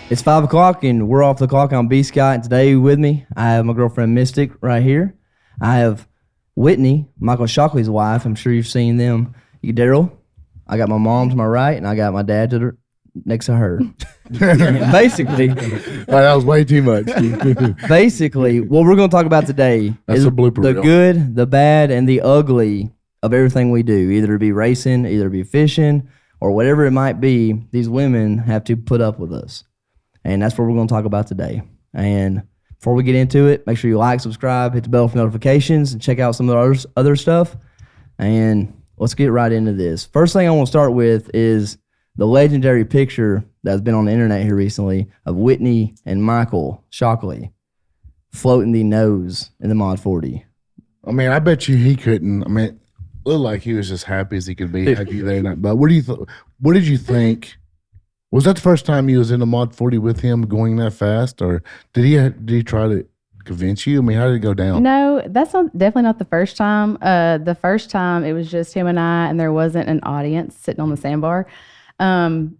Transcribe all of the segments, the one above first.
It's 5 o'clock and we're off the clock. I'm B Scott, and today with me, I have my girlfriend Mystic right here. I have Whitney, Michael Shockley's wife. I'm sure you've seen them. Daryl. I got my mom to my right, and I got my dad next to her. Basically, that was way too much. Basically, what we're going to talk about today is a blooper the reel. good, the bad, and the ugly of everything we do. Either it be racing, either it be fishing, or whatever it might be. These women have to put up with us. And that's what we're going to talk about today. And before we get into it, make sure you like, subscribe, hit the bell for notifications, and check out some of the other stuff. And let's get right into this. First thing I want to start with is the legendary picture that's been on the internet here recently of Whitney and Michael Shockley floating the nose in the Mod 40. I mean, I bet you he couldn't. I mean, it looked like he was just happy as he could be happy there. But what did you think? Was that the first time you was in the Mod 40 with him going that fast, or did he try to convince you? I mean, how did it go down? No, that's definitely not the first time. The first time it was just him and I, and there wasn't an audience sitting on the sandbar.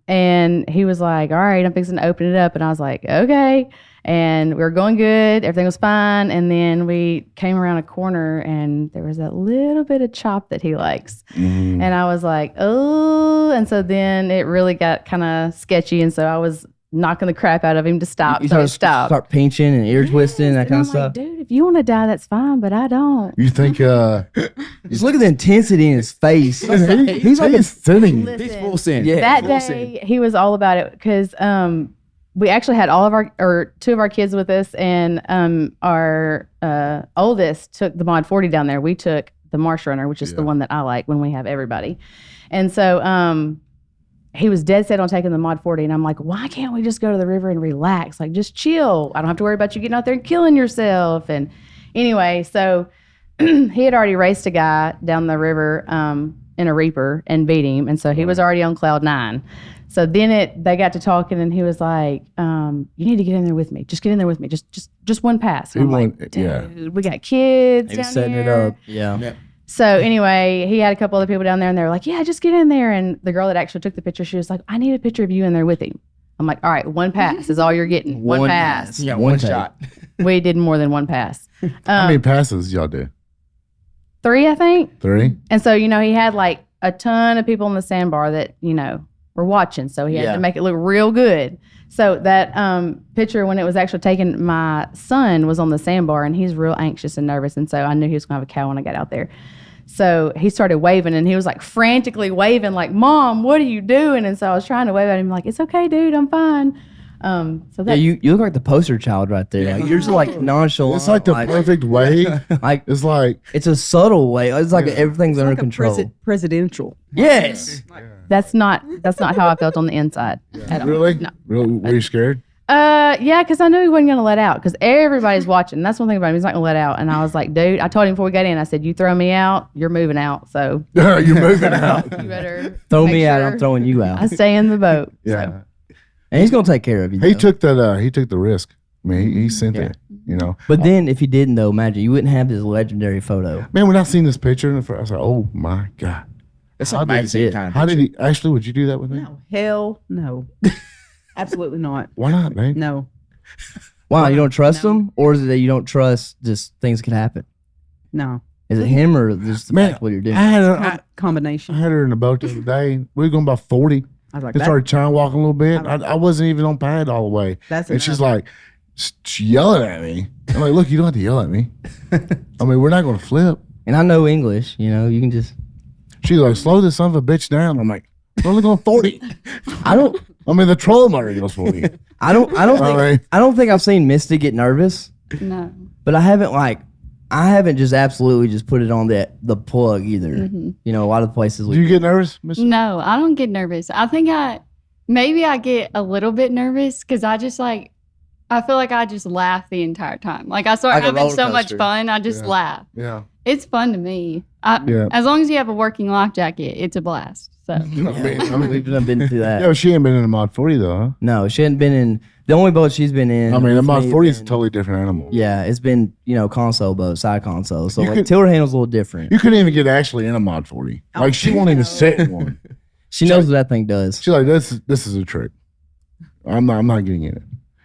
And he was like, "All right, I'm fixing to open it up," and I was like, "Okay." And we were going good. Everything was fine. And then we came around a corner and there was that little bit of chop that he likes. And I was like, oh. And so then it really got kind of sketchy. And so I was knocking the crap out of him to stop. You so he stopped. Start pinching and ear twisting, that kind of stuff. Dude, if you want to die, that's fine, but I don't. You think just look at the intensity in his face. he's like sinning. Listen, He's full sin. Yeah. that day, he was all about it because we actually had two of our kids with us, and our oldest took the Mod 40 down there. We took the Marsh Runner, which is the one that I like when we have everybody. And so he was dead set on taking the Mod 40, and I'm like, why can't we just go to the river and relax? Like, just chill. I don't have to worry about you getting out there and killing yourself. And anyway, so he had already raced a guy down the river in a Reaper and beat him, and so he was already on cloud 9. So then they got to talking, and he was like, "You need to get in there with me. Just get in there with me. Just one pass." And I'm like, "Dude, we got kids He was down setting here." it up. Yeah. So anyway, he had a couple other people down there, and they were like, "Yeah, just get in there." And the girl that actually took the picture, she was like, "I need a picture of you in there with him." I'm like, "All right, one pass is all you're getting. One pass." Yeah, One one take. shot. We did more than one pass. How many passes y'all do? 3, I think. 3? And so, he had like a ton of people on the sandbar that, were watching. So he had to make it look real good. So that picture, when it was actually taken, my son was on the sandbar, and he's real anxious and nervous. And so I knew he was going to have a cow when I got out there. So he started waving, and he was like frantically waving, like, "Mom, what are you doing?" And so I was trying to wave at him like, "It's okay, dude, I'm fine." So that's, you look like the poster child right there. Like, you're just like nonchalant. It's like the perfect way. Like, It's like it's a subtle way. It's like everything's under control. Presidential. Yes. that's not how I felt on the inside at all. really, No. really. Were you scared? Yeah, because I knew he wasn't going to let out, because everybody's watching. That's one thing about him. He's not going to let out. And I was like, dude, I told him before we got in, I said, you throw me out, you're moving out. So You're moving out. you better Throw make me out, sure I'm throwing you out. I stay in the boat. Yeah. So. And he's going to take care of you. He though. took that. He took the risk. I mean, he sent it. But then if he didn't, though, imagine you wouldn't have this legendary photo. Man, when I seen this picture in the first, I was like, oh my god. It's How like did he magazine get- kind of How did picture. he? Ashley, would you do that with me? No, hell no. Absolutely not. Why not, man? No. Wow, you don't trust No. him? Or is it that you don't trust just things could happen? No. Is it him or just the Man, fact what you're doing? I had her. I Combination. had her in the boat the other day. We were going about 40. I was like, They that, started trying to walk a little bit. I like I wasn't even on pad all the way. that's And she's enough. like, she yelling at me. I'm like, look, you don't have to yell at me. I mean, we're not going to flip. And I know English, you can just... She's like, slow this son of a bitch down. I'm like, we're only going 40. I don't The troll already goes 40. I don't think I've seen Misty get nervous, No. but I haven't just absolutely just put it on the plug either. A lot of the places Do you get nervous, Miss? No, I don't get nervous. I think maybe I get a little bit nervous because I feel like I just laugh the entire time. Like I start Like a having so roller much coaster. fun, I just Yeah. laugh. Yeah. It's fun to me. Yeah. As long as you have a working life jacket, it's a blast. So I mean, We've been through that. yeah, she ain't been in a Mod 40 though, huh? No, she hadn't been in. The only boat she's been in. I mean, a with Mod me 40 is a been- totally different animal. Yeah, it's been console boat, side console. So You like could- tiller handle's a little different. You couldn't even get Ashley in a Mod 40. Like she won't even sit in one. She knows what that thing does. She's like, this is a trick. I'm not getting in it.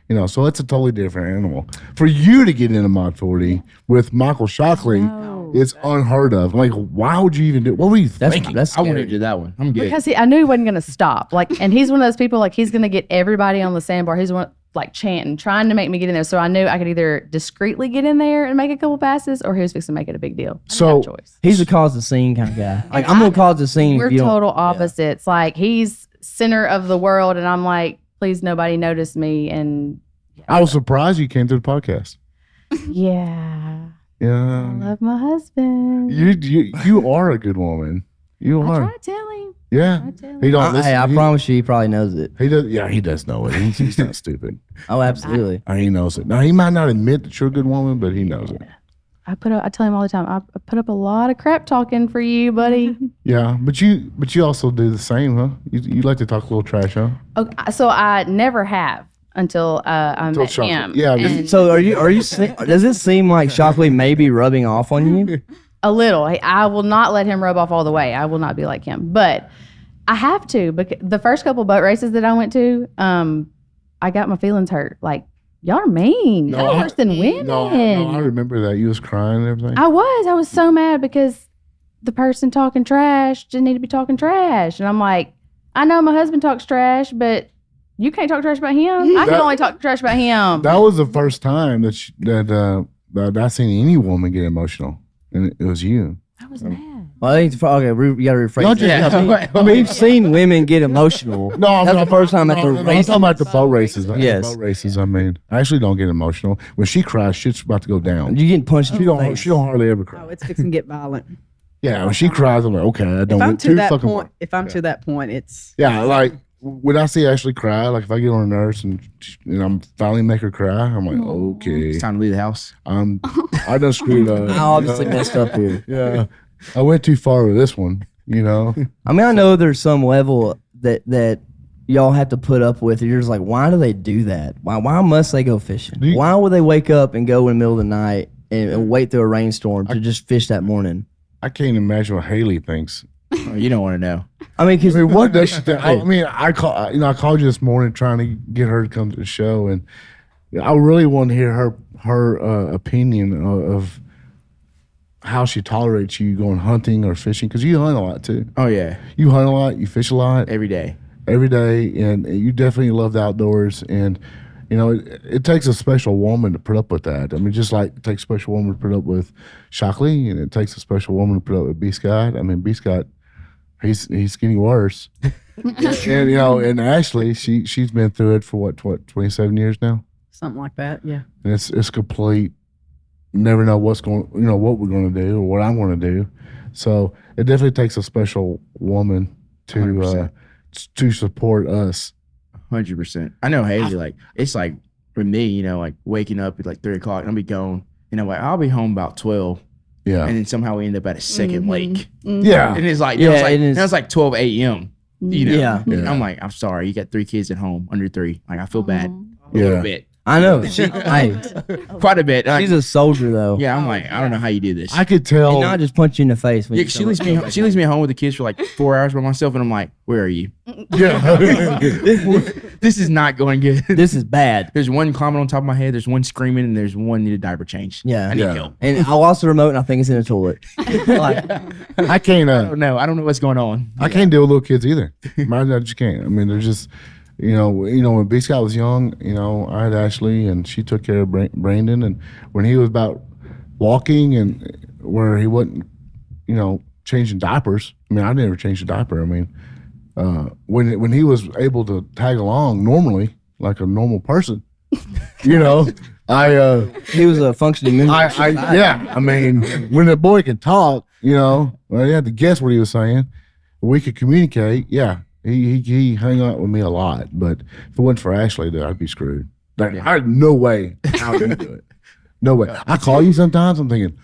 You know, so it's a totally different animal. For you to get into Mod 40 with Michael Shockley, it's unheard of. Like, why would you even do it? What were you thinking? That's I want scary. to do that one. I'm good. Because I knew he wasn't going to stop. Like, and he's one of those people, like, he's going to get everybody on the sandbar. He's one, like, chanting, trying to make me get in there. So I knew I could either discreetly get in there and make a couple passes, or he was fixing to make it a big deal. I didn't have a choice. He's a cause the scene kind of guy. Like, I'm gonna cause the scene. We're if you don't- total opposites. Like, he's center of the world, and I'm like, please, nobody notice me. And I was surprised you came to the podcast. yeah, I Yeah. love my husband. You are a good woman. You I are. try to tell him. Yeah. I tell him. He don't listen. Hey, I he, promise you, he probably knows it. he does. Yeah, he does know it. He's not stupid. Oh, absolutely. He knows it. Now he might not admit that you're a good woman, but he knows it. I tell him all the time. I put up a lot of crap talking for you, buddy. Yeah, but you also do the same, huh? You like to talk a little trash, huh? Okay, so I never have until I met Shockley. him. Yeah, And So are you? Does it seem like Shockley may be rubbing off on you? a little. I will not let him rub off all the way. I will not be like him, but I have to, because the first couple boat races that I went to, I got my feelings hurt. Like, y'all are mean. Y'all are worse than women. No, I remember that. You was crying and everything. I was so mad because the person talking trash didn't need to be talking trash. And I'm like, I know my husband talks trash, but you can't talk trash about him. I can only talk trash about him. That was the first time that I seen any woman get emotional, and it was you. I was mad. Well, I think okay, you got to rephrase. Y'all it. just- We've seen women get emotional. No, That's the first time at the I'm race. talking about the boat races. Yes. The boat races. I mean, I actually don't get emotional. When she cries, shit's about to go down. You getting punched in She the don't. face. She don't hardly ever cry. Oh, it's fixing to get violent. Yeah, when she cries, I'm like, okay, I don't If I'm get to too that fucking. point, to that point, it's Yeah, like when I see Ashley cry, like if I get on her nerves and I'm finally make her cry, I'm like, okay, It's time to leave the house. I done screwed up. I obviously messed up here. Yeah, I went too far with this one. You know. I mean, I know there's some level that y'all have to put up with. You're just like, why do they do that? Why must they go fishing? Why would they wake up and go in the middle of the night and wait through a rainstorm to just fish that morning? I can't imagine what Haley thinks. Oh, you don't want to know. I mean, because What does she think? I mean, I called you this morning trying to get her to come to the show, and I really want to hear her opinion of how she tolerates you going hunting or fishing, because you hunt a lot too. Oh yeah, You hunt a lot, you fish a lot every day. every day, and you definitely love the outdoors. And you know, it takes a special woman to put up with that. I mean, just like it takes a special woman to put up with Shockley, and it takes a special woman to put up with B. Scott. I mean, B. Scott, he's getting worse. And you know, and Ashley, she's been through it for what 27 years now, something like that. Yeah. and it's complete. Never know what we're going to do or what I'm going to do. So it definitely takes a special woman to 100%. support us. 100%. I know Haley. Like it's like for me, you know, like waking up at like 3:00, I'll be going. You know, like I'll be home about 12, Yeah, and then somehow we end up at a second lake, yeah. and it's like Yeah, it it is. was like 12 a.m. You know, Yeah. And I'm like, I'm sorry, you got 3 kids at home under 3. Like I feel bad a Yeah. little bit, I know. Hey, quite a bit. Like, she's a soldier, though. yeah, I'm like, I don't know how you do this. I could tell. And not just punch you in the face. When Yeah, you she come leaves up. me. She leaves me at home with the kids for like 4 hours by myself, and I'm like, "Where are you? Yeah. This is not going good." This is bad. There's one climbing on top of my head. There's one screaming, and there's one need a diaper change. Yeah. I need Yeah. help. And I lost the remote, and I think it's in the toilet. Like, I can't. I don't know. I don't know what's going on. I can't deal with little kids either. I just can't. I mean, they're just, you know, when B. Scott was young, you know, I had Ashley, and she took care of Brandon, and when he was about walking and where he wasn't, you know, changing diapers. I mean, I never changed a diaper. I mean, when he was able to tag along normally, like a normal person, you know, he was a functioning member. yeah. I mean, when a boy can talk, you know, well, you had to guess what he was saying. We could communicate. Yeah, he hung out with me a lot. But if it wasn't for Ashley, then I'd be screwed. Like, I had no way how to do it. No way. I call you sometimes. I'm thinking,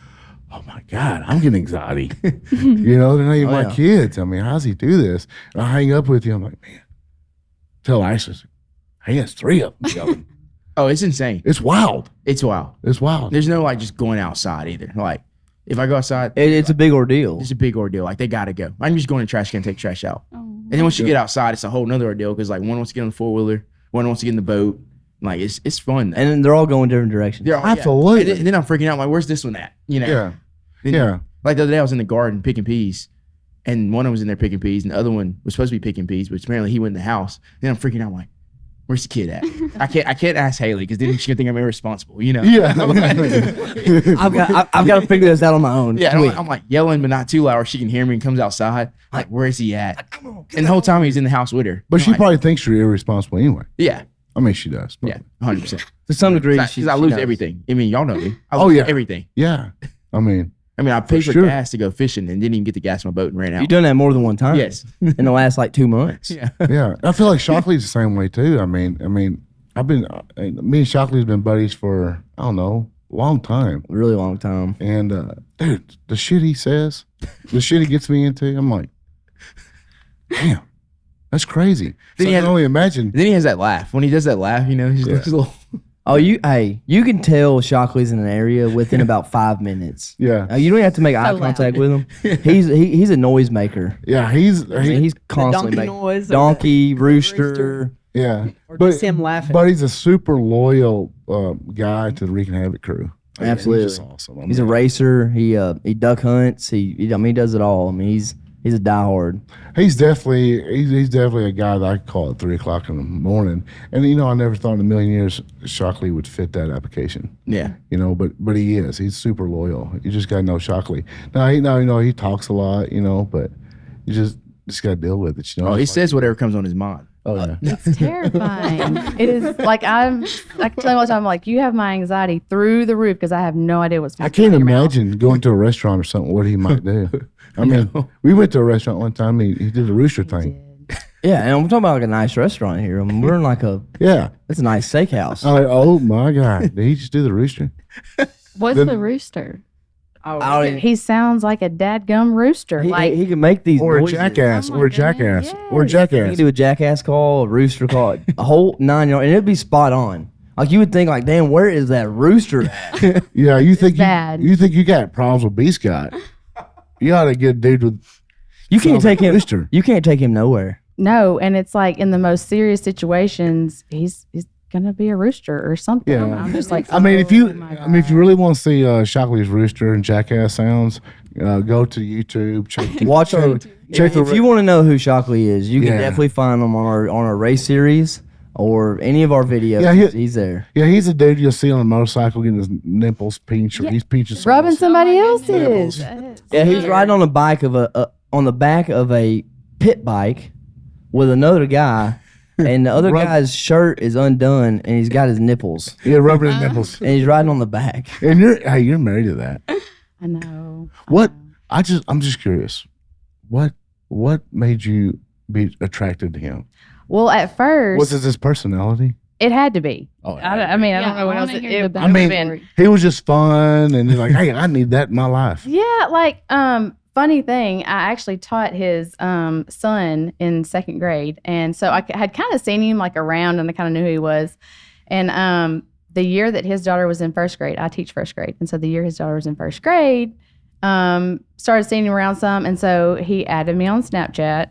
oh my God, I'm getting anxiety. You know, they're not even my kids. I mean, how's he do this? And I hang up with you. I'm like, man, tell Ashley, he has 3 of them going. Oh, it's insane. It's wild. It's wild. It's wild. There's no like just going outside either. Like if I go outside, It's a big ordeal. it's a big ordeal. Like they gotta go. I'm just going to the trash can, take trash out. And then once you get outside, it's a whole nother ordeal because like one wants to get on the 4-wheeler, one wants to get in the boat. Like it's fun. And then they're all going different directions. They're all- Absolutely. And then I'm freaking out. Like, where's this one at? You know? Yeah. Then- Yeah. Like the other day, I was in the garden picking peas, and one of them was in there picking peas, and the other one was supposed to be picking peas, but apparently he went in the house. Then I'm freaking out. I'm like, where's the kid at? I can't ask Haley because then she's gonna think I'm irresponsible. You know? Yeah. I've got to figure this out on my own. Yeah. Quick. I'm like yelling, but not too loud, or she can hear me and comes outside. Like, where is he at? And the whole time he's in the house with her. But I'm she like, probably thinks you're irresponsible anyway. yeah, I mean, she does. yeah, 100%. To some degree, Because I lose everything. I mean, y'all know me. I Oh, lose yeah. everything. Yeah. I mean, I paid for sure. gas to go fishing and didn't even get the gas in my boat and ran out. You've done that more than one time. Yes. In the last like 2 months. Yeah. yeah. I feel like Shockley's the same way too. I mean, I've been, me and Shockley's been buddies for, I don't know, a long time. A really long time. And, dude, the shit he says, the shit he gets me into, I'm like, damn, that's crazy. Then So he I has- can only imagine. Then he has that laugh. When he does that laugh, you know, he just looks a little. Oh, you can tell Shockley's in an area within about 5 minutes. Yeah. You don't even have to make eye loud. contact with him. He's a noise maker. Yeah. I mean, he's constantly donkey making noise or donkey, the rooster. rooster. yeah. Or just him laughing. But he's a super loyal guy to the Wreak and Havoc crew. Absolutely. He's just awesome. I He's a mean, racer. He duck hunts. He does it all. I mean, he's a diehard. He's definitely a guy that I could call at 3:00 in the morning. And I never thought in a million years Shockley would fit that application. Yeah. But he is. He's super loyal. You just gotta know Shockley. Now he talks a lot, but you just gotta deal with it. Oh, he says whatever comes on his mind. Oh yeah. It's terrifying. It is like I can tell you all the time. Like you have my anxiety through the roof because I have no idea what's. I can't imagine going to a restaurant or something. What he might do. I mean, we went to a restaurant one time. He did the rooster thing. Yeah, and I'm talking about like a nice restaurant here. I mean, we're in like Yeah. it's a nice steakhouse. I'm like, oh my god, did he just do the rooster? What's Then- the rooster? Oh, I don't even- He sounds like a dadgum rooster. he can make these Or a noises. jackass. Oh my Or a jackass. goodness, Or a yes. He jackass. can do a jackass call, a rooster call, a whole 9 yard, and it'd be spot on. Like you would think, like, damn, where is that rooster at? Yeah, you think bad. you think you got problems with B Scott? You ought to get a dude with. You can't Sounds take like a him. rooster. You can't take him nowhere. No, and it's like in the most serious situations, he's gonna be a rooster or something. Yeah. I'm just like, I mean, if oh my if you God. really want to see Shockley's rooster and jackass sounds, go to YouTube. Check, Watch her. check the If you want to know who Shockley is, you can Yeah. definitely find him on our race series or any of our videos. Yeah, he's there. Yeah, he's a dude you'll see on a motorcycle getting his nipples pinched. Or Yeah. he's pinching rubbing someone's- somebody Oh my else's. Yeah, he's riding on the bike of on the back of a pit bike with another guy, and the other Rub- guy's shirt is undone, and he's got his nipples, Yeah, rubbing his nipples. and he's riding on the back. And you're married to that. I know. What? I'm just curious. What made you be attracted to him? Well, at first, Was it his personality? it had to be. Oh, I mean, I don't know what else. wanna It, hear it the I mean, backstory. he was just fun, and he's like, "Hey, I need that in my life." yeah, like funny thing, I actually taught his son in second grade, and so I had kind of seen him like around, and I kind of knew who he was. And the year that his daughter was in first grade, I teach first grade, and so the year his daughter was in first grade, started seeing him around some, and so he added me on Snapchat.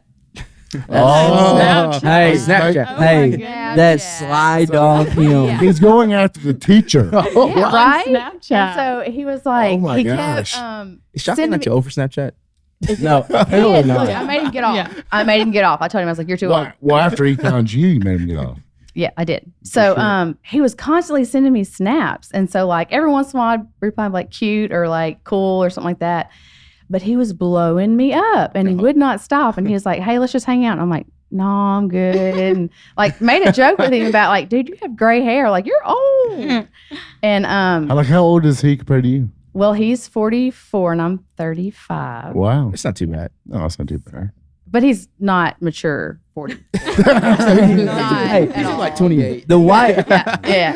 Oh, Hey, Snapchat. Oh my hey, goodness. that slide dog him. Yeah. he's going after the teacher. Yeah, right? Snapchat. And so he was like, Oh my he gosh. kept Is Shockley sending not me. too old for Snapchat? No, Yeah, apparently look, not. I made him get off. Yeah. I made him get off. I told him I was like, "You're too old." Well, after he found you made him get off. Yeah, I did. So sure. he was constantly sending me snaps, and so like every once in a while I'd reply like cute or like cool or something like that. But he was blowing me up, and he would not stop. And he was like, "Hey, let's just hang out." And I'm like, "No, I'm good." And like made a joke with him about like, "Dude, you have gray hair. Like you're old." And I like, how old is he compared to you? well, he's 44 and I'm 35, Wow. It's not too bad. No, it's not too bad. but he's not mature 40. Hey, at all. like 28. The white. Yeah.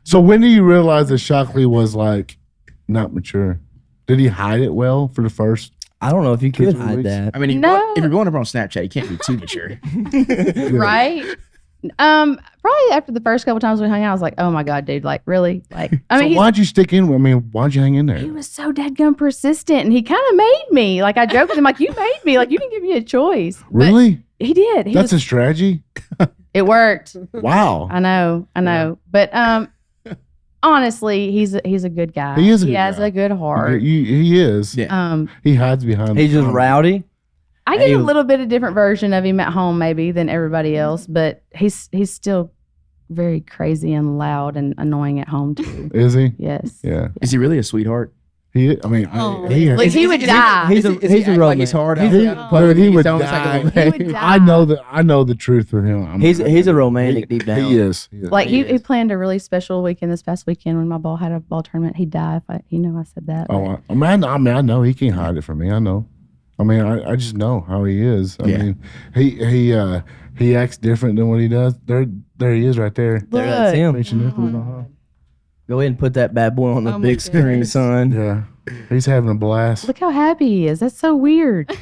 So when do you realize that Shockley was like not mature? Did he hide it well for the first? I don't know if you could 2 hide weeks? that. I mean, if you're going up on Snapchat, you can't be too mature. Right? Probably after the first couple times we hung out, I was like, "Oh my god, dude! Like, really? Like, I mean, So why'd you stick in? I mean, why'd you hang in there? he was so dadgum persistent, and he kind of made me. Like, I joked with him, like, "You made me. Like, you didn't give me a choice." But Really? he did. He That's was, a strategy. It worked. Wow. I know. But honestly, he's a good guy. He is a He good has guy. a good heart. He is. Yeah. He hides behind. He's just rowdy. I get a little bit of different version of him at home, maybe than everybody else, but he's still very crazy and loud and annoying at home too. Is he? Yes. Yeah. Is he really a sweetheart? He. I mean, Oh. Like he would die. He's a like he's hard. He would die. He would die. I know the truth with him. He's a romantic deep down. He is. Like he planned a really special weekend this past weekend when my ball had a ball tournament. He'd die if I said that. Oh, I know he can't hide it from me. I know. I mean, I just know how he is. I mean, he acts different than what he does. There he is, right there. There, that's him. Oh, Go ahead and put that bad boy on the Oh my big screen, goodness. son. Yeah, he's having a blast. Look how happy he is. That's so weird.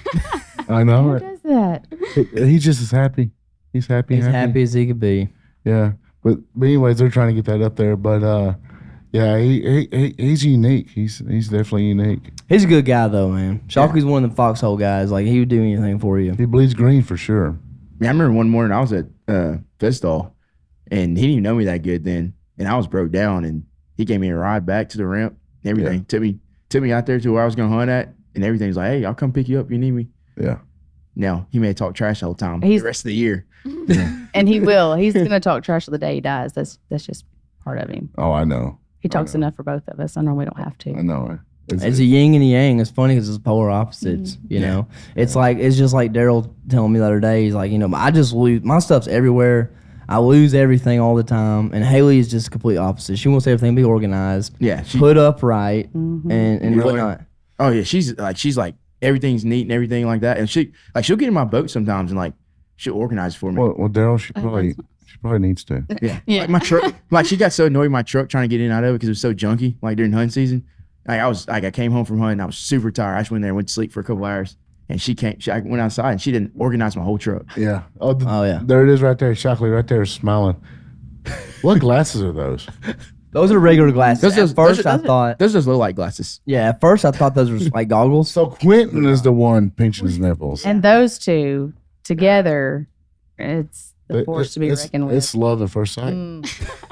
I know Who it. does that? He's just as happy. He's happy. He's happy as he could be. Yeah, but anyways, they're trying to get that up there. But yeah, he's unique. He's definitely unique. He's a good guy though, man. Shockley's one of the foxhole guys. Like he would do anything for you. He bleeds green for sure. I remember one morning I was at Festall, and he didn't even know me that good then, and I was broke down, and he gave me a ride back to the ramp. And everything took me out there to where I was gonna hunt at, and everything's like, hey, I'll come pick you up if you need me. Yeah. Now he may talk trash all the time. He's- the rest of the year. And he will. He's gonna talk trash till the day he dies. That's just part of him. Oh, I know. He talks enough for both of us. I know we don't have I to. know. It's a yin and a yang. It's funny because it's polar opposites. You know, it's just like Daryl telling me the other day. He's like, I just lose my stuff's everywhere. I lose everything all the time. And Haley is just complete opposite. She wants everything to be organized, Yeah. put upright, Mm-hmm. and Really? whatnot. Oh yeah, she's like everything's neat and everything like that, and she'll get in my boat sometimes and like she'll organize for me. Well, Daryl, she probably needs to. Yeah. Yeah. Like my truck, like she got so annoyed with my truck trying to get in and out of it because it was so junky, like during hunting season. Like I came home from hunting, I was super tired. I just went there and went to sleep for a couple hours. And I went outside and she didn't organize my whole truck. Yeah. Oh, yeah. There it is right there. Shockley right there smiling. What glasses are those? Those are regular glasses. At first, I thought, Those are those low light glasses. at first I thought those were like goggles. So Quentin is the one pinching his nipples. And those two together, it's the force to be reckoned with. It's love at first sight.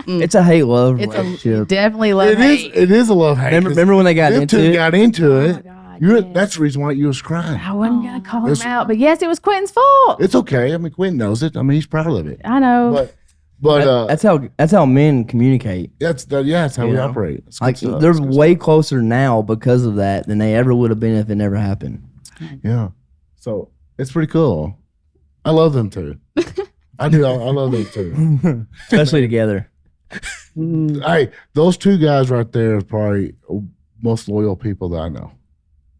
It's a hate love It's relationship. definitely love hate. It is a love hate. Remember when they got them into two it? got into Oh it. my God, yes. That's the reason why you was crying. I wasn't gonna call him It's- out, but yes, it was Quentin's fault. It's okay. I mean, Quentin knows it. I mean, he's proud of it. I know. But That's how men communicate. that's how we You know? operate. It's Like good stuff. they're It's good way closer now because of that than they ever would have been if it never happened. stuff. Yeah. So it's pretty cool. I love them too. I do. I love them too. Especially together. Hey, those two guys right there are probably most loyal people that I know.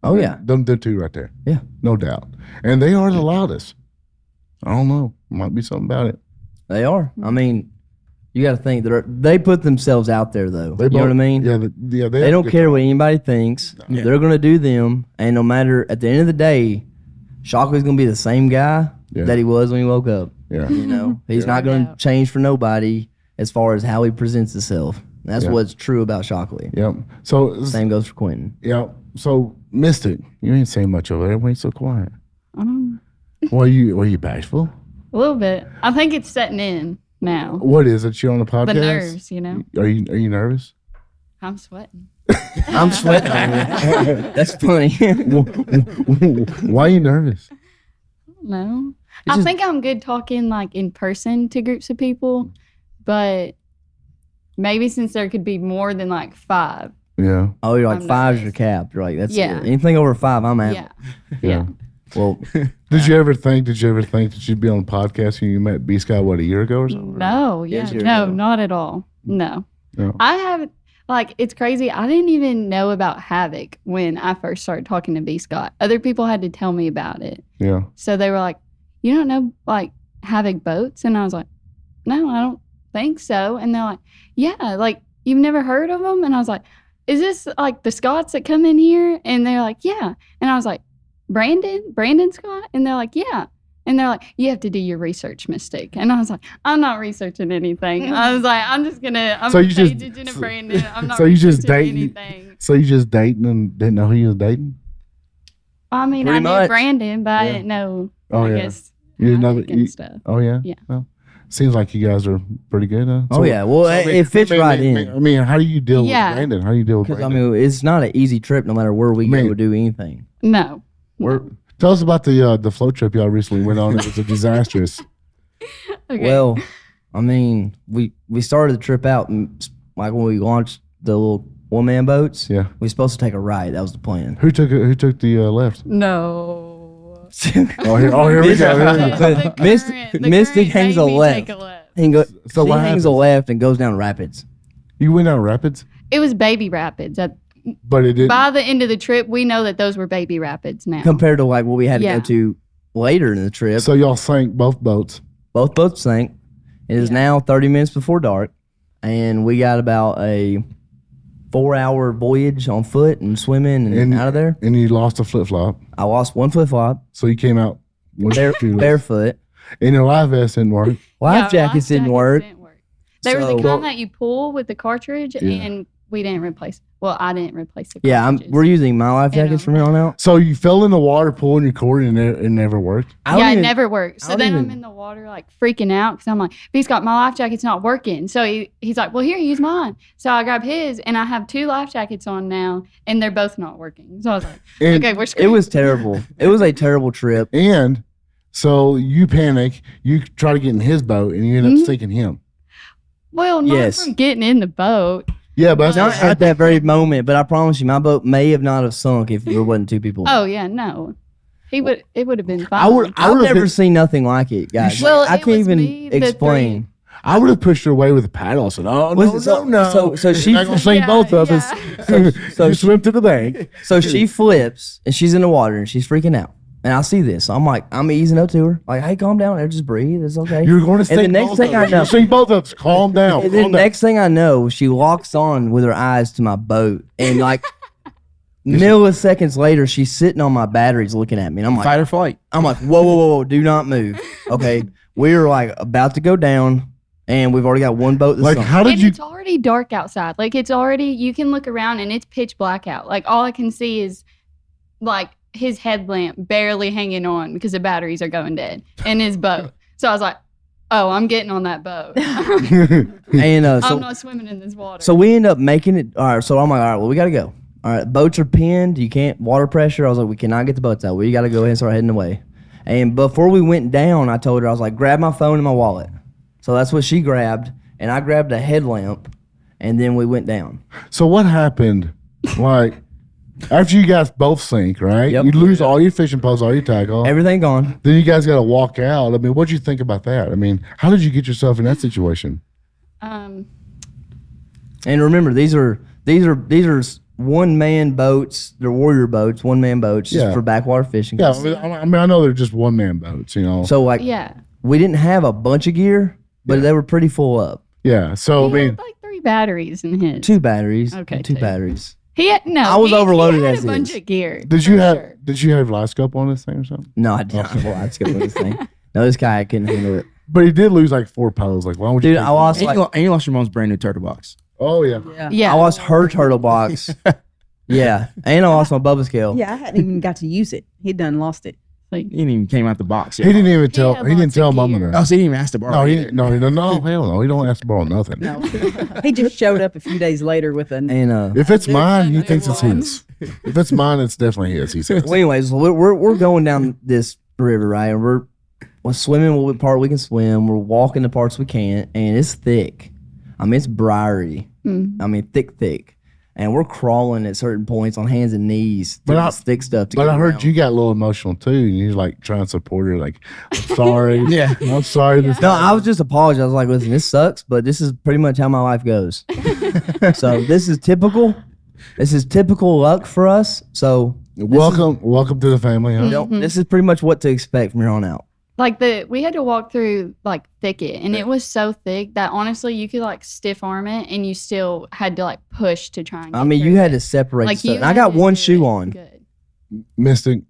Oh yeah. Them two right there. Yeah. No doubt. And they are the loudest. I don't know. Might be something about it. They are. I mean, you got to think they put themselves out there though. You know what I mean? Yeah. They don't care what anybody thinks. Yeah. They're going to do them, and no matter at the end of the day, Shockley's going to be the same guy Yeah. that he was when he woke up. Yeah. You know, he's not going to change for nobody as far as how he presents himself. That's Yeah. what's true about Shockley. Yep. So Same goes for Quentin. yeah. So Mystic, you ain't saying much over there. Why you so quiet? I don't know. Were you bashful? A little bit. I think it's setting in now. What is it? You on the podcast? The nerves, you know. Are you nervous? I'm sweating. I'm sweating on you. That's funny. Why are you nervous? No. It's I just- think I'm good talking like in person to groups of people, but maybe since there could be more than like 5. Yeah. Oh, you're like I'm five's nervous. your cap. You're like, that's Yeah. it. Anything over 5, I'm out. Yeah. Yeah. Well, Did you ever think that you'd be on a podcast when you met B Sky a year ago or something? No, yeah. Yes, you're No, no. not at all. No. No. I haven't like it's crazy. I didn't even know about Havoc when I first started talking to B Scott. Other people had to tell me about it. Yeah. So they were like, "You don't know like Havoc boats?" And I was like, "No, I don't think so." And they're like, "Yeah, like you've never heard of them?" And I was like, "Is this like the Scotts that come in here?" And they're like, "Yeah." And I was like, Brandon Scott?" And they're like, "Yeah." And they're like, "You have to do your research, Mystic." And I was like, "I'm not researching anything." I was like, I'm So a you just- page agent of Brandon. I'm not so you just researching dating- anything. So you just dating and didn't know who you was dating? I mean, Pretty I knew much. Brandon, but I Yeah. didn't know, Oh, I yeah. guess, You didn't know Havoc that and you- stuff. Oh yeah. Yeah. Well, Seems like you guys are pretty good, huh? Oh yeah, well it fits right in. I mean, how do you deal Yeah. with Brandon? How do you deal with Because I Brandon? mean, it's not an easy trip, no matter where we Man. go to do anything. No. Tell us about the float trip y'all recently went on. It was a disastrous. Okay. Well, I mean, we started the trip out like when we launched the little one-man boats. Yeah. We were supposed to take a ride. That was the plan. Who took the left? no. Oh, here we go. Mystic hangs a left. So She what hangs happens? a left and goes down rapids. You went down rapids, It was baby rapids. but it didn't. By the end of the trip, we know that those were baby rapids now. Compared to like what we had to Yeah. go to later in the trip. So y'all sank both boats. Both boats sank. It is Yeah. now 30 minutes before dark. And we got about a 4-hour voyage on foot and swimming and out of there. And you lost a flip flop. I lost one flip flop, So you came out with shoeless. barefoot. And your life vest didn't work. Life Yeah, jackets didn't work. They were the So- kind that you pull with the cartridge, Yeah. and we didn't replace. Well, I didn't replace the Yeah, cartridges. we're using my life You jackets know. from here on out. So you fell in the water pulling your cord and it never worked. I don't Yeah, it even- never worked. I So don't then I'm even- in the water like freaking out because I'm like, he's got my life jacket's not working. So he's like, well, here, use mine. So I grab his, and I have 2 life jackets on now, and they're both not working. So I was like, And, okay, we're It screwed. was terrible. It was a terrible trip. and so you panic. You try to get in his boat and you end up Mhm. sinking him. Well, not Yes. from getting in the boat. Yeah, but Not at that very moment, but I promise you, my boat may have not have sunk if there wasn't 2 people. Oh yeah, no, it would have been fine. I would I've have never seen nothing like it, guys. should- Well, I it can't was even me, the explain. I would have pushed her away with a paddle. I said, "Oh no, Was it so- no, no!" so she- You're not gonna sink Yeah, both of us. yeah. So you swim to the bank. So she flips and she's in the water and she's freaking out. And I see this. So I'm like, I'm easing up to her. Like, hey, calm down. There, just breathe. It's okay. You're going to sink the next both thing of I us. know- You sink both of us. Calm down. And then calm down. next thing I know, she locks on with her eyes to my boat. And like milliseconds later, she's sitting on my batteries looking at me. And Fight or flight. I'm like, whoa, do not move. Okay. We're like about to go down. And we've already got one boat that's Like, sunk. how did And you? it's already dark outside. Like it's already, you can look around and it's pitch black out. Like all I can see is like his headlamp barely hanging on because the batteries are going dead in his boat. So I was like, oh, I'm getting on that boat. And I'm so not swimming in this water. So we end up making it. All right. So I'm like, all right, well, we got to go. All right. Boats are pinned. You can't, water pressure. I was like, we cannot get the boats out. We got to go ahead and start heading away. And before we went down, I told her, I was like, grab my phone and my wallet. So that's what she grabbed. And I grabbed a headlamp. And then we went down. So what happened? Like after you guys both sink, right? Yep. You lose all your fishing poles, all your tackle. Everything gone. Then you guys got to walk out. I mean, what'd you think about that? I mean, how did you get yourself in that situation? And remember, these are one-man boats. They're warrior boats, one-man boats just Yeah. for backwater fishing. Yeah, I mean, I know they're just one man boats, you know. So, like, yeah. we didn't have a bunch of gear, but Yeah. they were pretty full up. Yeah. So I He mean, had like 3 batteries in his. 2 batteries. Okay, 2 2. batteries. He had, no. I was he overloaded had as a bunch is. of gear. did for you have sure. did you have live scope on this thing or something? No, I didn't. Well, I'd skip this thing. No, this guy couldn't handle it. But he did lose like 4 poles. Like, why would you? Dude, take I lost that? like And you lost your mom's brand new turtle box. Oh yeah. Yeah. Yeah. I lost her turtle box. Yeah, and I lost my Bubba scale. Yeah, I hadn't even got to use it. He done lost it. Like, He didn't even came out the box He yet. didn't even tell. had He didn't lots tell of Mama gear. that. Oh, so he didn't even ask to borrow No, he either. didn't. No, hell no. He don't ask to borrow nothing. No, he just showed up a few days later with an. And If it's mine, he Different thinks it's his. If it's mine, it's definitely his. He says. well, anyways, so we're going down this river, right? And we're swimming what part we can swim. We're walking the parts we can't, and it's thick. I mean, it's briary. I mean, thick. And we're crawling at certain points on hands and knees But through I- this thick stuff. To But get I heard around. you got a little emotional too, and you're like trying to support her. Like, I'm sorry. Yeah. I'm sorry. This No, I was just apologizing. I was like, listen, this sucks, but this is pretty much how my life goes. So this is typical. This is typical luck for us. So welcome to the family. Huh? this is pretty much what to expect from here on out. like we had to walk through like thicket, and it was so thick that honestly you could like stiff arm it, and you still had to like push to try and. I get mean, through you had it. to separate Like stuff. you. And I had got to one do shoe it on. good. Mystic.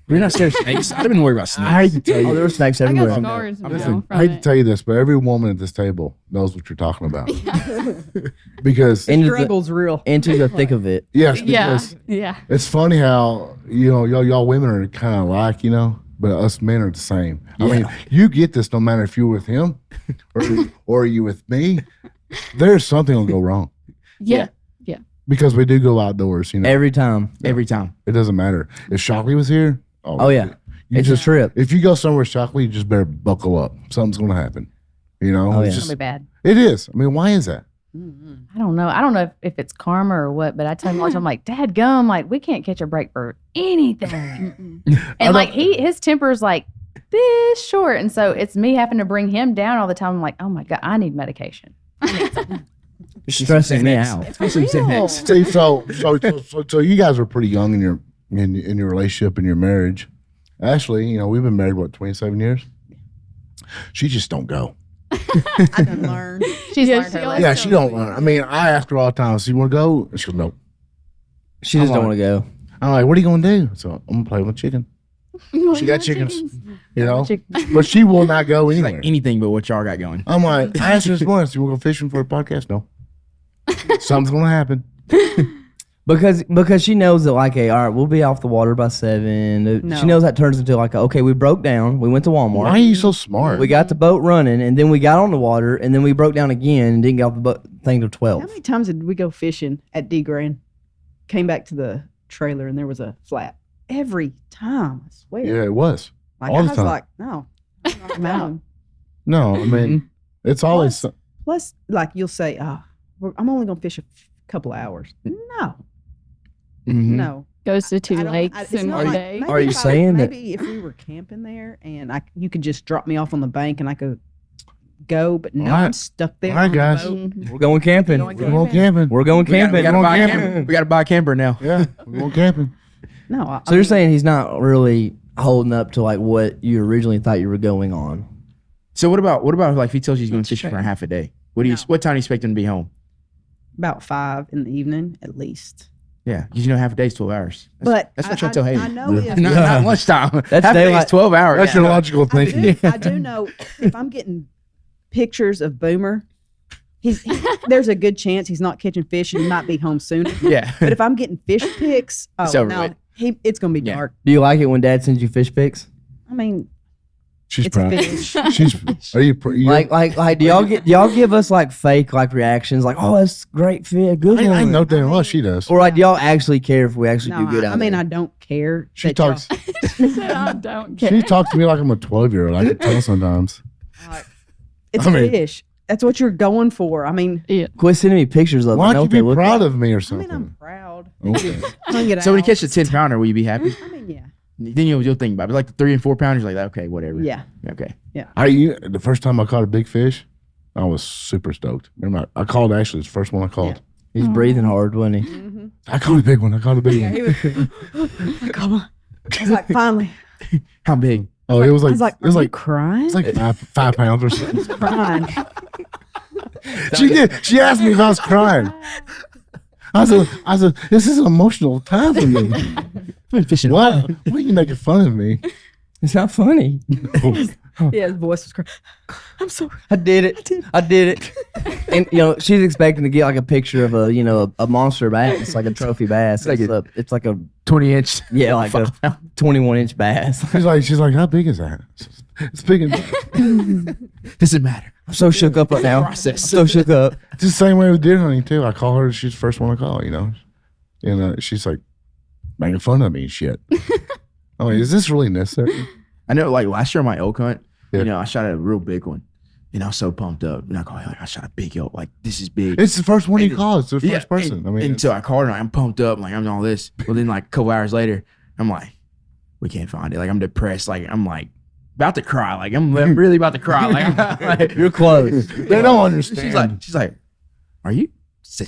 You're not scared of snakes. I didn't worry about snakes. I hate to tell Oh, you. there were snakes I got everywhere. scars now Listen, from I hate to it. tell you this, but every woman at this table knows what you're talking about. Because Into the, Struggle's real. into the thick of it. yes, Yeah, because yeah. it's funny how y'all women are kind of like, but us men are the same. I Yeah. mean, you get this no matter if you're with him or you with me. There's something will go wrong Yeah. because we do go outdoors. You know, Every time. Every time. it doesn't matter if Shockley was here. Oh, yeah. you It's just a trip. if you go somewhere with Shockley, you just better buckle up. Something's going to happen. You know, Oh, it's yeah. just Really bad. it is. I mean, why is that? I don't know. I don't know if it's karma or what, but I tell him all the time, I'm like, Dad gum, like we can't catch a break for anything. And like his temper is like this short. And so it's me having to bring him down all the time. I'm like, oh my God, I need medication. You're stressing me out. Especially some real. Xanax. See, so you guys were pretty young in your relationship and your marriage. Ashley, you know, we've been married 27 years. She just don't go. I done learned. She's Yeah, learned she her always lesson. Yeah, she don't learn. I mean, I ask her all the time, so you want to go? And she'll no. She just I'm don't want to go. I'm like, what are you going to do? So I'm going to play with chicken. She got chickens, you know, but she will not go It's anywhere. like anything but what y'all got going. I'm like, I asked her this morning, so you want to go fishing for a podcast? No. Something's going to happen. Because she knows that like, hey, all right, we'll be off the water by 7. No. She knows that turns into like, okay, we broke down, we went to Walmart, Why are you so smart? we got the boat running, and then we got on the water, and then we broke down again and didn't get off the boat thing till How 12. many times did we go fishing at D Grand? Came back to the trailer and there was a flat. Every time, I swear. Yeah, it was. Like, all I the was time. like, no. I'm out. No, I mean, it's always. Plus, like you'll say, I'm only going to fish a couple of hours. No. Mm-hmm. No. Goes to I 2 don't- lakes it's in not one like- day. maybe Are you if saying that- maybe if we were camping there and you could just drop me off on the bank and I could go, but no, All right. I'm stuck there. All right, on the guys. boat. Mhm. We're going camping. Going We're going camping. We're going camping. We gotta We're buy a going camper. camping. We gotta buy a camper now. Yeah, we're going camping. No, So you're saying he's not really holding up to like what you originally thought you were going on? So what about like if he tells you he's going That's fishing for true. half a day? What time do you expect him to be home? about 5 in the evening at least. Yeah, because half a day is 12 hours. But That's what I tell Haley. I know Yeah. if Not lunchtime. That's half a day is daylight. 12 hours. That's your logical thinking. I do know if I'm getting pictures of Boomer, there's a good chance he's not catching fish and he might be home sooner. Yeah. But if I'm getting fish pics, It's over no, with. it's gonna be Yeah. dark. Do you like it when Dad sends you fish pics? I mean, She's it's a proud. fish. Are you? You Like, do y'all give us like fake like reactions, like, oh, that's great fish, good one. I know damn well she does. Or like, do y'all actually care if we actually No, do good out I mean, there? I don't care. She that y'all- talks. I don't care. She talks to me like I'm a 12-year-old. I can tell sometimes. It's I mean- fish. That's what you're going for. I mean, Quit sending me pictures of them. I Why know don't what they you be look proud like. of me or I something? mean, I'm proud. Okay. Hung it So when you out. catch the 10-pounder, will you be happy? I mean, yeah, Then you'll think about it. But like the 3 and 4 pounders, you're like, okay, whatever. yeah. Okay. The first time I caught a big fish, I was super stoked. Remember, I called Ashley. It's the first one I called. He's breathing hard, wasn't he? Mm-hmm. I caught a big one. I caught a big Yeah, one. he was, come on. I was like, finally. How big? Oh, it was I like was like, it was are you like crying? it's like 5 pounds or something. crying. She did. She asked me if I was crying. I said, this is an emotional time for me. I've been fishing. What? Why are you making fun of me? It's not funny. Yeah, his voice was crying. I'm sorry. I did it. I did it. And she's expecting to get like a picture of a monster bass, like a trophy bass. It's like a 20-inch. yeah, like a 21-inch bass. She's like, how big is that? It's big enough. Doesn't matter. I'm so shook up right now. Process. I'm so shook up. It's the same way with deer hunting too. I call her. She's the first one I call. And she's like making fun of me and shit. I'm like, is this really necessary? I know, like last year on my elk hunt, Yeah. I shot a real big one. And I was so pumped up. And I called her, like, I shot a big elk. Like, this is big. It's the first one you And- call. It's the first Yeah, person. And so I called her, and I'm pumped up. Like, I'm all this. Well, then, like, a couple hours later, I'm like, we can't find it. Like, I'm depressed. Like, I'm like, about to cry. Like, I'm really about to cry. Like, I'm like, You're close. they don't understand. she's like, are you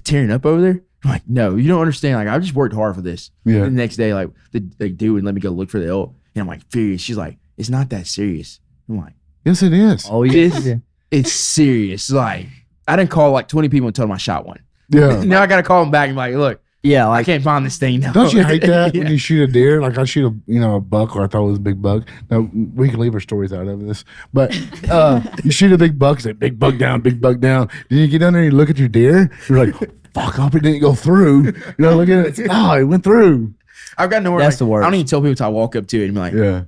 tearing up over there? I'm like, no, you don't understand. Like, I just worked hard for this. Yeah. And the next day, like, the dude would let me go look for the elk. And I'm like, furious. She's like, it's not that serious. I'm like, Yes, it is. Oh yeah. This- it's serious. Like, I didn't call like 20 people and tell them I shot one. Yeah. Now I got to call them back and be like, look, Yeah, I like can't find this thing now. Don't you hate that when Yeah. you shoot a deer? Like I shoot a buck, or I thought it was a big buck. Now we can leave our stories out of this, but you shoot a big buck, say big buck down, big buck down. Then you get down there and you look at your deer. You're like, fuck, I hope it didn't go through. Look at it. Oh, it went through. I've got nowhere. That's like, the worst. I don't even tell people until I walk up to it and be like, Yeah.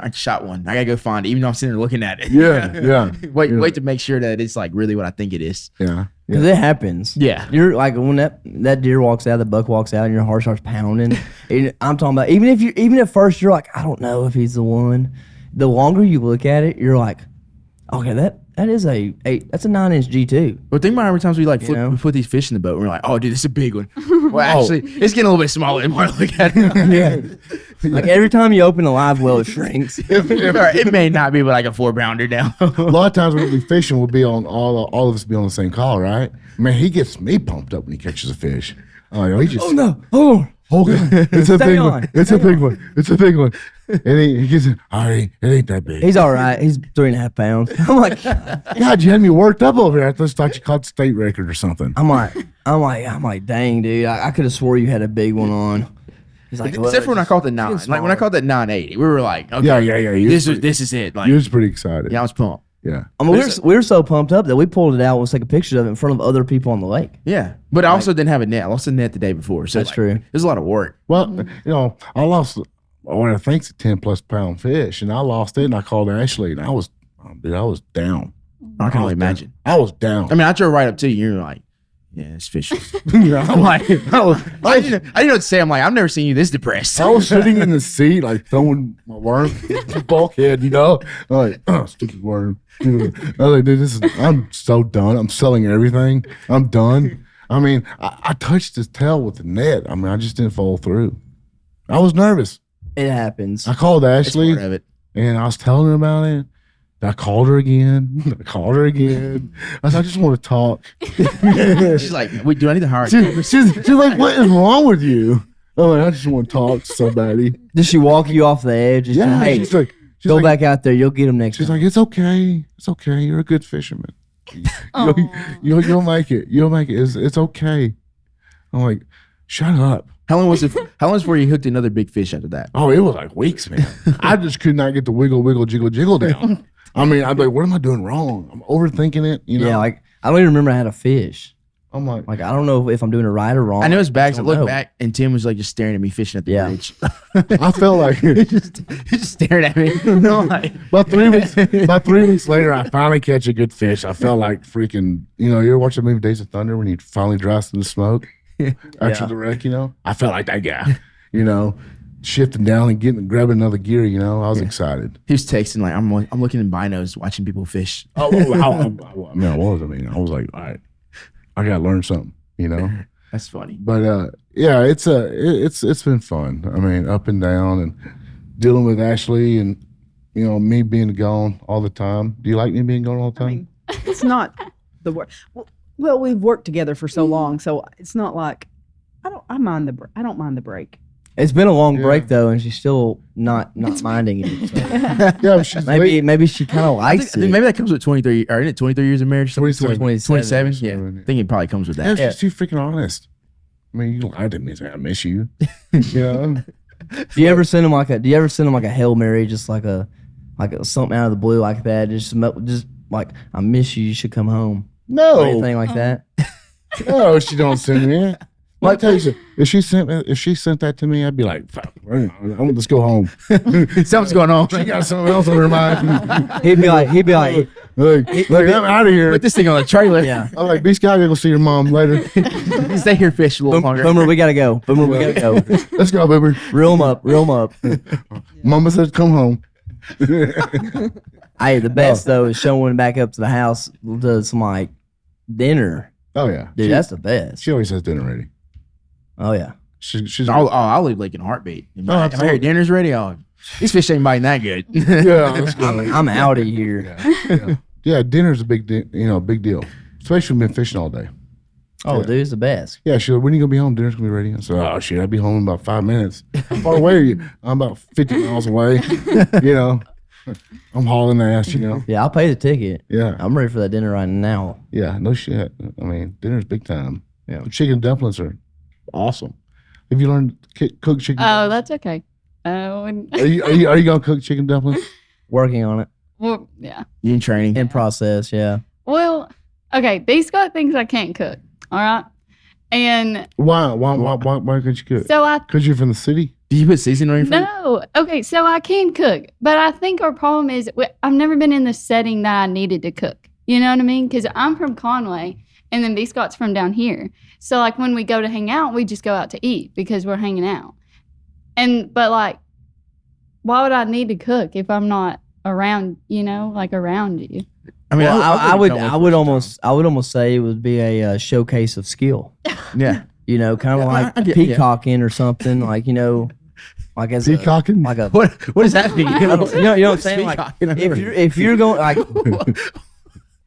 I shot one. I gotta go find it, even though I'm sitting there looking at it. Yeah. Wait to make sure that it's like really what I think it is. Yeah. Because it happens. Yeah. You're like when that deer walks out, the buck walks out, and your heart starts pounding. And I'm talking about even at first you're like, I don't know if he's the one. The longer you look at it, you're like, okay, that's a 9-inch G2. But think about how many times we like You know? we put these fish in the boat and we're like, oh dude, this is a big one. Well, actually, it's getting a little bit smaller the more I look at it. Like every time you open a live well, it shrinks. It may not be but like a 4-pounder now. A lot of times when we fishing, we'll be on all of us be on the same call, right? Man, he gets me pumped up when he catches a fish. I'm like, oh, he just. Oh no! Oh, Hold on. It's a Stay big on. one. It's a big one. It's a big one. And he gets it. All right, it ain't that big. he's all right. He's 3.5 pounds. I'm like, God, you had me worked up over here. I just thought you caught the state record or something. I'm like, dang, dude. I could have swore you had a big one on. He's like, Except for when I caught the 9. Like when I caught that 980, we were like, okay, Yeah. this is it. Like, You was pretty excited. yeah, I was pumped. Yeah. I mean, we were so pumped up that we pulled it out and was taking pictures of it in front of other people on the lake. Yeah, but I also didn't have a net. I lost a net the day before, so That's true. It was a lot of work. Well, I lost what I think's a 10+ pound fish, and I lost it, and I called Ashley, and I was down. I can only imagine. I was down. I mean, I drove right up to you. And you're like, yeah, it's fish. Yeah, I'm like, I didn't know what to say. I'm like, I've never seen you this depressed. I was sitting in the seat, like throwing my worm, bulkhead, I'm like, oh, stupid worm. I was like, dude, I'm so done. I'm selling everything. I'm done. I mean, I touched his tail with the net. I mean, I just didn't follow through. I was nervous. It happens. I called That's Ashley, part of it. and I was telling her about it. I called her again. I said, I just want to talk. She's like, wait, do I need to hire? She's like, what is wrong with you? I'm like, I just want to talk to somebody. Did she walk you off the edge? And Yeah, hey, she's like, go back out there. You'll get him next She's time. like, it's okay. It's okay. You're a good fisherman. You'll make it. You'll make it. It's okay. I'm like, shut up. How long was it? How long was before you hooked another big fish after that? Oh, it was like weeks, man. I just could not get the wiggle, jiggle down. I mean, I'm like, what am I doing wrong? I'm overthinking it. Yeah, like I don't even remember I had a fish. I'm like, Like I don't know if I'm doing it right or wrong. I know his bags. I don't look know. back, and Tim was like just staring at me fishing at the Yeah. bridge. I felt like He just staring at me. No, like, about 3 weeks later, I finally catch a good fish. I felt like freaking, you ever watch the movie Days of Thunder when he finally dries to the smoke after the wreck, I felt like that guy, shifting down and grabbing another gear, I was excited. he was texting like, I'm looking in binos, watching people fish. I was like, all right, I got to learn something, That's funny. But yeah, it's been fun. I mean, up and down and dealing with Ashley and, me being gone all the time. Do you like me being gone all the time? I mean, it's not the work. Well, we've worked together for so long, so it's not like I don't mind the break. It's been a long break though, and she's still not minding it. So. Yeah, she's maybe she kind of I likes think it. maybe that comes with 23. Or isn't it 23 years of marriage? 27. 27. Yeah, I think it probably comes with Yeah, that. she's too freaking honest. I mean, you lied to me saying I miss you. Do you ever send him like a Hail Mary, just like a something out of the blue like that, just like I miss you, you should come home, or No, anything like that? no, she don't send me. Well, I tell you, if she sent that to me, I'd be like, fuck, let's go home. Something's going on. She got something else on her mind. He'd be like, Look, I'm out of here. Put this thing on the trailer. yeah. I'm like, B Sky, go see your mom later. Stay here, fish a little longer. Boomer, we gotta go. Boomer, we gotta go. Let's go, baby. Reel him up. Mama says, come home. Hey, the best though is showing back up to the house to some like dinner. Oh yeah, Dude, that's the best. she always has dinner ready. Oh yeah. She's I'll leave like in a heartbeat. If I hear absolutely. dinner's ready, these fish ain't biting that good. yeah. Let's go. I'm out of here. Yeah, dinner's a big big deal. Especially when we've been fishing all day. Oh, dude, it's the best. Yeah, she said, when are you gonna be home? Dinner's gonna be ready. I said, oh shit, I'll be home in about 5 minutes. How far away are you? I'm about 50 miles away. I'm hauling ass, Yeah, I'll pay the ticket. Yeah. I'm ready for that dinner right now. Yeah, no shit. I mean, dinner's big time. Yeah. Chicken dumplings are awesome. Have you learned to cook chicken Oh, dumplings? that's okay. Oh, and, Are you gonna cook chicken dumplings? Working on it. well, yeah. You in training? In process, yeah. Well, okay. These got things I can't cook. All right. And Why couldn't you cook? so I Because you're from the city? Did you put seasoning on your food? no. Okay, so I can cook, but I think our problem is I've never been in the setting that I needed to cook. You know what I mean? Because I'm from Conway, and then B. Scott's from down here. So, like, when we go to hang out, we just go out to eat because we're hanging out. But, like, why would I need to cook if I'm not around, around you? I mean, Well, I would almost. almost say it would be a showcase of skill. Yeah. Kind of like I get- peacocking or something, like as Peacocking? like a What does that mean? you know what I'm saying? Like if you're going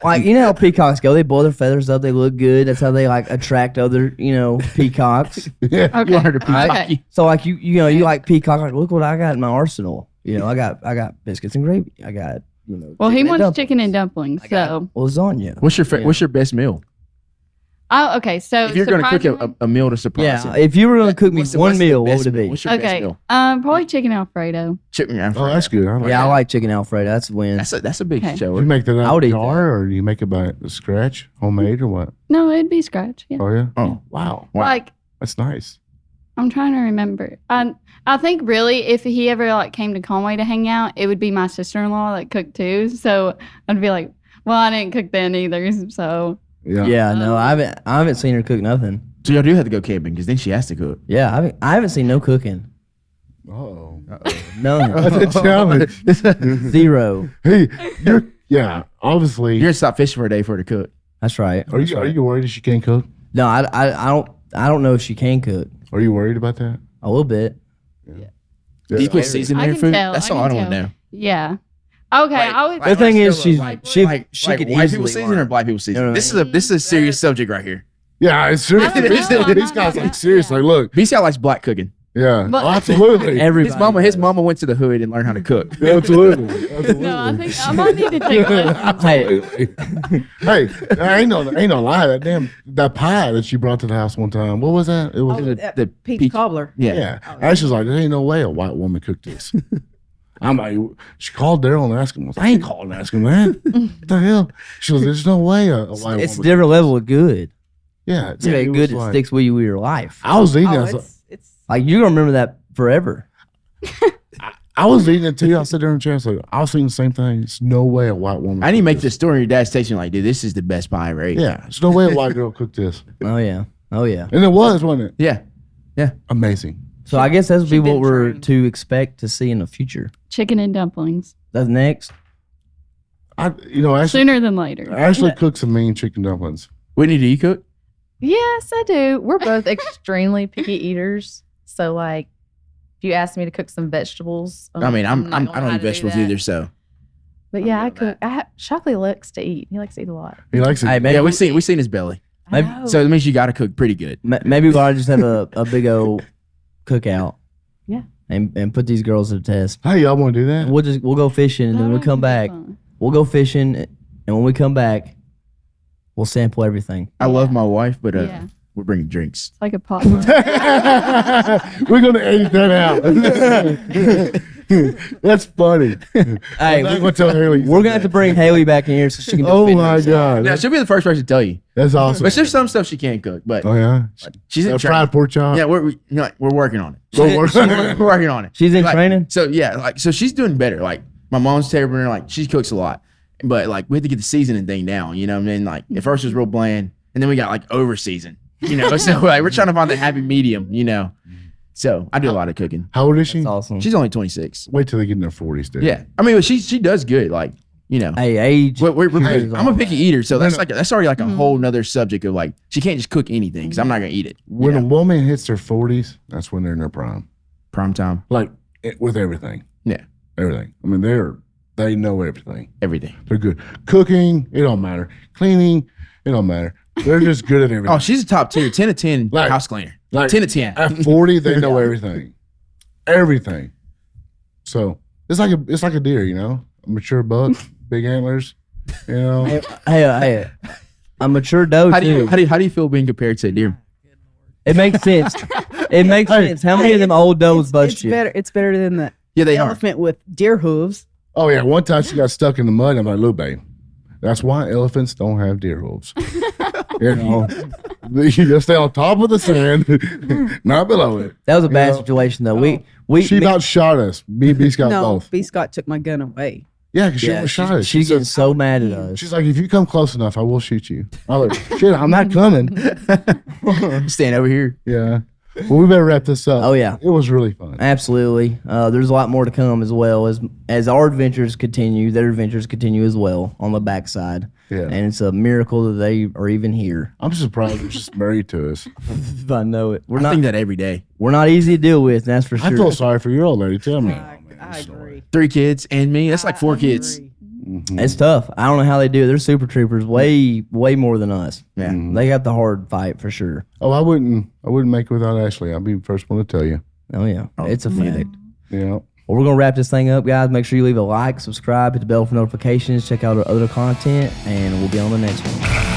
like you know how peacocks go, they boil their feathers up, they look good. That's how they like attract other peacocks. Yeah. Okay. You want her to peacock Okay. you? So like you like peacock. Like look what I got in my arsenal. I got biscuits and gravy. I got Well, he chicken and wants dumplings. chicken and dumplings, I got so. lasagna. What's your best meal? Oh, okay, so If you're going to cook surprisingly- a meal to surprise Yeah, him, if you were gonna cook me what's one the meal, what best would it meal? be? What's your best Okay, meal? probably chicken Alfredo. Chicken Alfredo. Oh, that's good. I like Yeah, I that. like chicken Alfredo. That's a win. That's a big Okay. show. Do you make that I out would of eat jar or do you make it by scratch, homemade or what? No, it'd be scratch. Yeah. Oh yeah. Oh, Wow. wow. Like That's nice. I'm trying to remember. I think really if he ever came to Conway to hang out, it would be my sister-in-law that cooked too. So I'd be like, well, I didn't cook then either. So Yeah. Yeah, no, I haven't seen her cook nothing. So y'all do have to go camping because then she has to cook. Yeah, I haven't seen no cooking. Oh. No, That's a challenge. zero. Hey, obviously. You're gonna stop fishing for a day for her to cook. That's right. Are you worried that she can't cook? No, I don't know if she can cook. Are you worried about that? A little bit. Do you put season in I your can food? tell, That's I all I can don't want to tell. know. yeah. Okay, I would. The thing is, she like could white people easily season learn. or black people season. You know what I This is a serious subject right here. Yeah, it's seriously. I don't know, I'm These guys not- like seriously. Look, BC likes black cooking. yeah, But- absolutely, Everybody. His mama went to the hood and learned how to cook. absolutely. No, I think I might need to take lessons. Hey, Hey, ain't no lie. That pie that she brought to the house one time. What was that? It was the peach, peach- cobbler. Yeah. yeah. Ashley's like, there ain't no way a white woman cooked this. I'm like, she called Daryl and asked him. I ain't calling and asking that. What the hell? She goes, there's no way a white it's a woman. different level of good. Yeah, It's like it good was that like- sticks with you with your life. I was eating. I Oh, was, it's Like you're gonna remember that forever. I was eating it too. I sat there in the chair. I was like, I was thinking the same thing. There's no way a white woman. I need to cooked make this story. Your dad's texting like, dude, this is the best pie I ever ate. Yeah, there's no way a white girl cooked this, Oh yeah. Oh yeah. and it was, wasn't it? Yeah. Amazing. So I guess that's She what been we're trained. to expect to see in the future. Chicken and dumplings That's next. Ashley sooner than later. cooks some mean chicken dumplings. Whitney, do you cook? Yes, I do. We're both extremely picky eaters. So, like, if you ask me to cook some vegetables, I mean, I'm not I gonna know don't how eat to do vegetables that. either, so But yeah, I cook. Shockley likes to eat. He likes to eat a lot. He likes it. Hey, maybe yeah, we seen his belly. I Maybe- know. So it means you got to cook pretty good. maybe we ought to just have a big old cookout. Yeah. And put these girls to the test. Hey, y'all want to do that? And we'll go fishing and then we'll come back. We'll go fishing and when we come back, we'll sample everything. I love my wife, but Yeah. we're bringing drinks. It's like a potluck. We're gonna edit that out. That's funny. Hey, I'm gonna tell Haley. we're gonna have to bring Haley back in here so she can. Oh defend my herself. god, Yeah, she'll be the first person to tell you. that's awesome. But there's some stuff she can't cook. But Oh yeah, she's in fried pork chop. Yeah, we're working on it. We're working- We're working on it. She's in Like, training. So yeah, so she's doing better. Like my mom's terrible. Like she cooks a lot, but like we have to get the seasoning thing down. You know what I mean? Like at first it was real bland, and then we got like over seasoned. You know, so like we're trying to find the happy medium. You know, so I do a lot of cooking. How old is she? That's awesome. She's only 26. Wait till they get in their 40s, dude. Yeah, I mean, but she does good. Like you know, Hey, age. we're matters I'm a all. picky eater, so that's No, like that's already like a whole nother subject of like she can't just cook anything because I'm not gonna eat it. When a woman hits their 40s, that's when they're in their prime. Prime time, Like with everything. Yeah. Everything. I mean, they know everything. everything. They're good. Cooking, it don't matter. Cleaning, it don't matter. They're just good at everything. Oh, she's a top tier, 10 to 10 Like- house cleaner, like- 10 to 10. At 40, they know everything. Everything. So it's like a deer, you know? A mature buck, big antlers, you know. Hey, a mature doe How do too. you feel being compared to a deer? It makes sense. It makes sense. How many of them old does bust it's you? better. It's better than the Yeah, they are. elephant with deer hooves. Oh yeah, one time she got stuck in the mud. I'm like, look, babe, that's why elephants don't have deer hooves. You know, you just stay on top of the sand, not below it. That was a bad Yeah. situation though. We She about shot us. Me and B Scott No, both. B Scott took my gun away. Yeah, because she Yeah, almost shot us. she's getting says- so mad at us. She's like, if you come close enough, I will shoot you. I was like, shit, I'm not coming. Stand over here. Yeah. Well, we better wrap this up. Oh, yeah. It was really fun. Absolutely. There's a lot more to come as well as our adventures continue. Their adventures continue as well on the backside. Yeah. And it's a miracle that they are even here. I'm surprised they're just married to us. I know it. I think that every day. We're not easy to deal with. That's for I sure. feel sorry for your old lady. Tell me. I agree. 3 kids and me. That's like 4 I kids. agree. It's tough. I don't know how they do it. They're super troopers, way more than us. Yeah. They got the hard fight for sure. Oh, I wouldn't make it without Ashley. I'll be the first one to tell you. Oh yeah, it's a fact. Yeah. Well, we're gonna wrap this thing up, guys. Make sure you leave a like, subscribe, hit the bell for notifications, check out our other content, and we'll be on the next one.